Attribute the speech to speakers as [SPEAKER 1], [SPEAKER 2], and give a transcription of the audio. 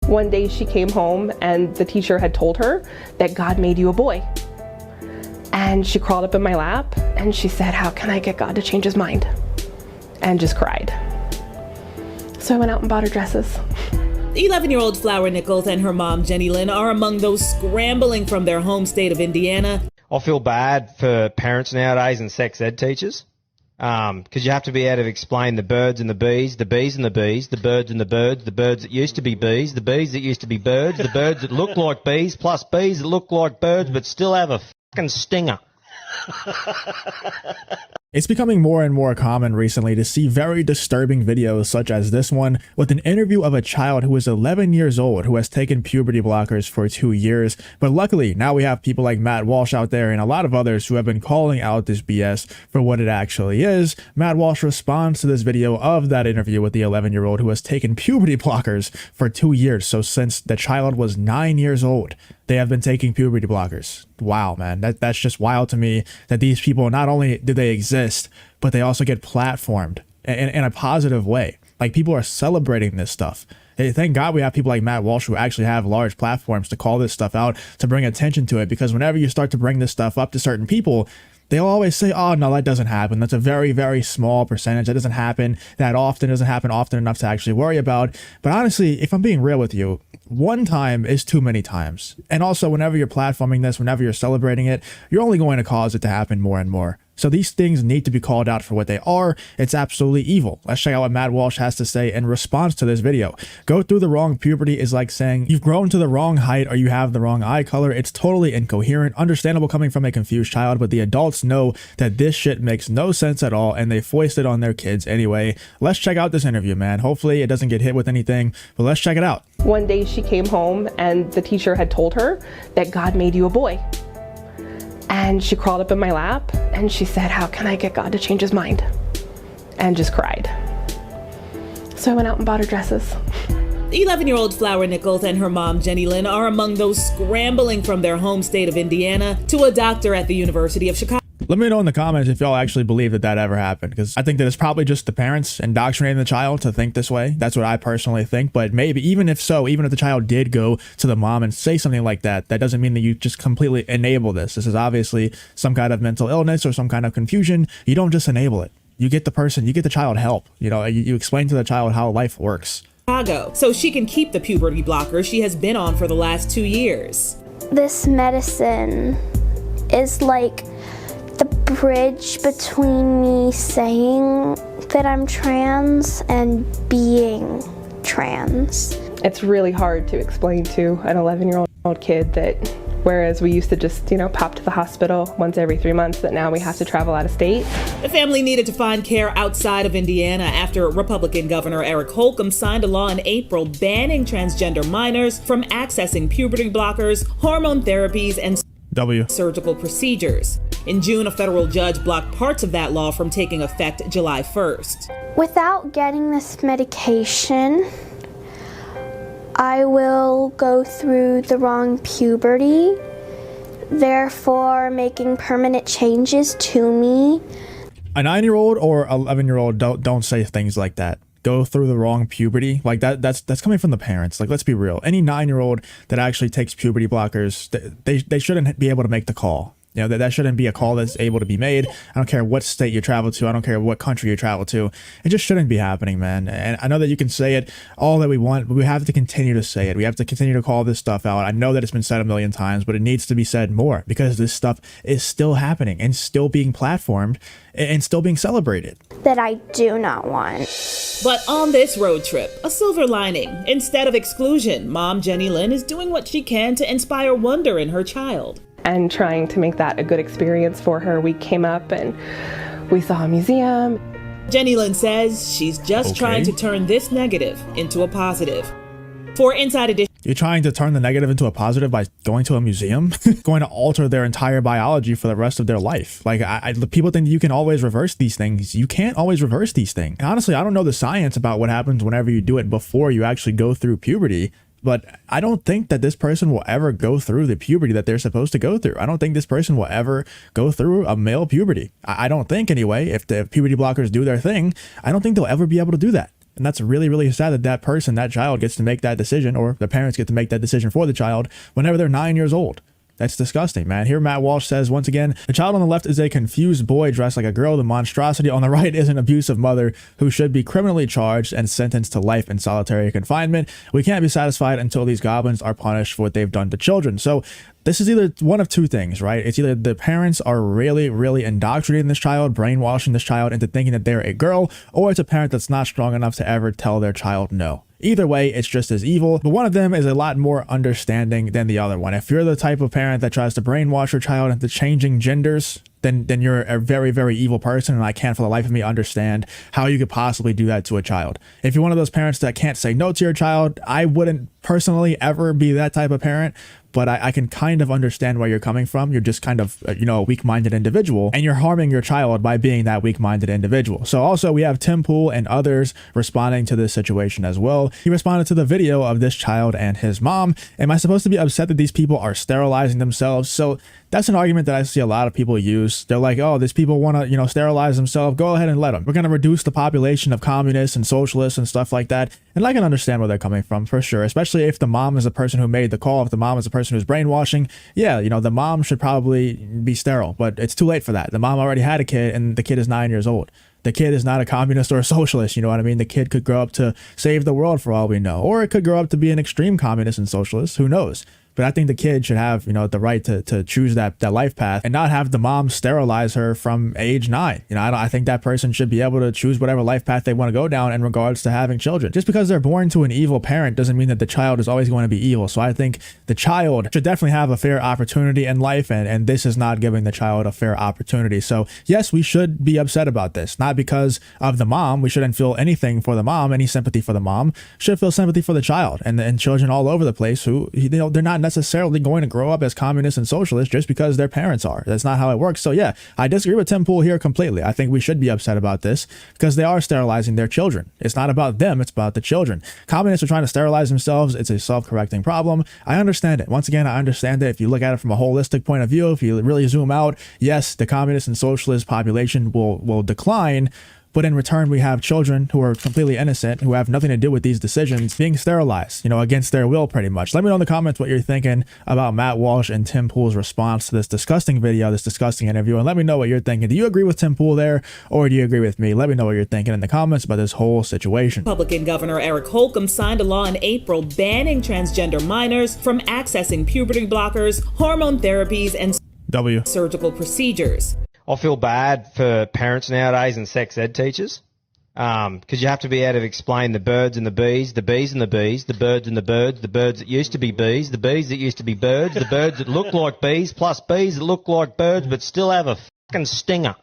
[SPEAKER 1] One day she came home and the teacher had told her that God made you a boy. And she crawled up in my lap and she said, "How can I get God to change his mind?" And just cried. So I went out and bought her dresses.
[SPEAKER 2] 11-year-old Flower Nichols and her mom, Jenny Lynn, are among those scrambling from their home state of Indiana.
[SPEAKER 3] I feel bad for parents nowadays and sex ed teachers because you have to be able to explain the birds and the bees, the bees and the bees, the birds and the birds that used to be bees, the bees that used to be birds, the birds that look like bees, plus bees that look like birds but still have a fucking stinger.
[SPEAKER 4] It's becoming more and more common recently to see very disturbing videos such as this one with an interview of a child who is 11 years old who has taken puberty blockers for 2 years. But luckily, now we have people like Matt Walsh out there and a lot of others who have been calling out this BS for what it actually is. Matt Walsh responds to this video of that interview with the 11-year-old who has taken puberty blockers for 2 years. So since the child was 9 years old, they have been taking puberty blockers. Wow, man, that's just wild to me that these people, not only do they exist, but they also get platformed in a positive way. Like, people are celebrating this stuff. Hey, thank God we have people like Matt Walsh who actually have large platforms to call this stuff out, to bring attention to it, because whenever you start to bring this stuff up to certain people, they'll always say, "Oh, no, that doesn't happen. That's a very, very small percentage. That doesn't happen that often. It doesn't happen often enough to actually worry about." But honestly, if I'm being real with you, one time is too many times. And also, whenever you're platforming this, whenever you're celebrating it, you're only going to cause it to happen more and more. So these things need to be called out for what they are. It's absolutely evil. Let's check out what Matt Walsh has to say in response to this video. Go through the wrong puberty is like saying you've grown to the wrong height or you have the wrong eye color. It's totally incoherent, understandable coming from a confused child, but the adults know that this shit makes no sense at all and they foist it on their kids anyway. Let's check out this interview, man. Hopefully it doesn't get hit with anything, but let's check it out.
[SPEAKER 1] One day she came home and the teacher had told her that God made you a boy. And she crawled up in my lap and she said, "How can I get God to change his mind?" And just cried. So I went out and bought her dresses.
[SPEAKER 2] 11-year-old Flower Nichols and her mom, Jenny Lynn, are among those scrambling from their home state of Indiana to a doctor at the University of Chicago.
[SPEAKER 4] Let me know in the comments if y'all actually believe that that ever happened, because I think that it's probably just the parents indoctrinating the child to think this way. That's what I personally think. But maybe even if so, even if the child did go to the mom and say something like that, that doesn't mean that you just completely enable this. This is obviously some kind of mental illness or some kind of confusion. You don't just enable it. You get the child help. You know, you explain to the child how life works.
[SPEAKER 2] So she can keep the puberty blocker she has been on for the last 2 years.
[SPEAKER 5] This medicine is like the bridge between me saying that I'm trans and being trans.
[SPEAKER 1] It's really hard to explain to an 11-year-old kid that whereas we used to just, pop to the hospital once every 3 months, that now we have to travel out of state.
[SPEAKER 2] The family needed to find care outside of Indiana after Republican Governor Eric Holcomb signed a law in April banning transgender minors from accessing puberty blockers, hormone therapies, and surgical procedures. In June, a federal judge blocked parts of that law from taking effect July 1st.
[SPEAKER 5] Without getting this medication, I will go through the wrong puberty, therefore making permanent changes to me.
[SPEAKER 4] A 9-year-old or 11-year-old don't say things like that. Go through the wrong puberty, like that's coming from the parents. Like, let's be real. Any 9-year-old that actually takes puberty blockers, they shouldn't be able to make the call. You know, that shouldn't be a call that's able to be made. I don't care what state you travel to. I don't care what country you travel to. It just shouldn't be happening, man. And I know that you can say it all that we want, but we have to continue to say it. We have to continue to call this stuff out. I know that it's been said a million times, but it needs to be said more because this stuff is still happening and still being platformed and still being celebrated.
[SPEAKER 5] That I do not want.
[SPEAKER 2] But on this road trip, a silver lining. Instead of exclusion, mom Jenny Lynn is doing what she can to inspire wonder in her child.
[SPEAKER 1] And trying to make that a good experience for her. We came up and we saw a museum.
[SPEAKER 2] Jenny Lynn says she's just trying to turn this negative into a positive. For Inside Edition.
[SPEAKER 4] You're trying to turn the negative into a positive by going to a museum? Going to alter their entire biology for the rest of their life. Like, people think you can always reverse these things. You can't always reverse these things. And honestly, I don't know the science about what happens whenever you do it before you actually go through puberty. But I don't think that this person will ever go through the puberty that they're supposed to go through. I don't think this person will ever go through a male puberty. I don't think, anyway. If the puberty blockers do their thing, I don't think they'll ever be able to do that. And that's really, really sad that that person, that child gets to make that decision, or the parents get to make that decision for the child whenever they're 9 years old. That's disgusting, man. Here, Matt Walsh says, once again, the child on the left is a confused boy dressed like a girl. The monstrosity on the right is an abusive mother who should be criminally charged and sentenced to life in solitary confinement. We can't be satisfied until these goblins are punished for what they've done to children. So this is either one of two things, right? It's either the parents are really, really indoctrinating this child, brainwashing this child into thinking that they're a girl, or it's a parent that's not strong enough to ever tell their child no. Either way, it's just as evil, but one of them is a lot more understanding than the other one. If you're the type of parent that tries to brainwash your child into changing genders, then you're a very, very evil person, and I can't for the life of me understand how you could possibly do that to a child. If you're one of those parents that can't say no to your child, I wouldn't personally ever be that type of parent, but I can kind of understand where you're coming from. You're just kind of, a weak-minded individual, and you're harming your child by being that weak-minded individual. So also we have Tim Pool and others responding to this situation as well. He responded to the video of this child and his mom. Am I supposed to be upset that these people are sterilizing themselves? So that's an argument that I see a lot of people use. They're like, oh, these people want to, sterilize themselves. Go ahead and let them. We're going to reduce the population of communists and socialists and stuff like that. And I can understand where they're coming from for sure, especially if the mom is the person who made the call. If the mom is the person who's brainwashing, yeah, the mom should probably be sterile, but it's too late for that. The mom already had a kid and the kid is 9 years old. The kid is not a communist or a socialist, you know what I mean? The kid could grow up to save the world for all we know, or it could grow up to be an extreme communist and socialist, who knows? But I think the kid should have, the right to choose that life path and not have the mom sterilize her from age 9. I think that person should be able to choose whatever life path they want to go down in regards to having children. Just because they're born to an evil parent doesn't mean that the child is always going to be evil. So I think the child should definitely have a fair opportunity in life, and this is not giving the child a fair opportunity. So yes, we should be upset about this, not because of the mom. We shouldn't feel anything for the mom, any sympathy for the mom. Should feel sympathy for the child and children all over the place who, they're not necessarily going to grow up as communists and socialists just because their parents are. That's not how it works. So yeah, I disagree with Tim Pool here completely. I think we should be upset about this because they are sterilizing their children. It's not about them, it's about the children. Communists are trying to sterilize themselves. It's a self-correcting problem. I understand it. Once again, I understand it. If you look at it from a holistic point of view, if you really zoom out, yes, the communist and socialist population will decline. But in return, we have children who are completely innocent, who have nothing to do with these decisions, being sterilized, against their will pretty much. Let me know in the comments what you're thinking about Matt Walsh and Tim Pool's response to this disgusting video, this disgusting interview, and let me know what you're thinking. Do you agree with Tim Pool there, or do you agree with me? Let me know what you're thinking in the comments about this whole situation.
[SPEAKER 2] Republican Governor Eric Holcomb signed a law in April banning transgender minors from accessing puberty blockers, hormone therapies, and surgical procedures.
[SPEAKER 3] I feel bad for parents nowadays and sex ed teachers because you have to be able to explain the birds and the bees, the bees and the bees, the birds and the birds that used to be bees, the bees that used to be birds, the birds that look like bees, plus bees that look like birds but still have a fucking stinger.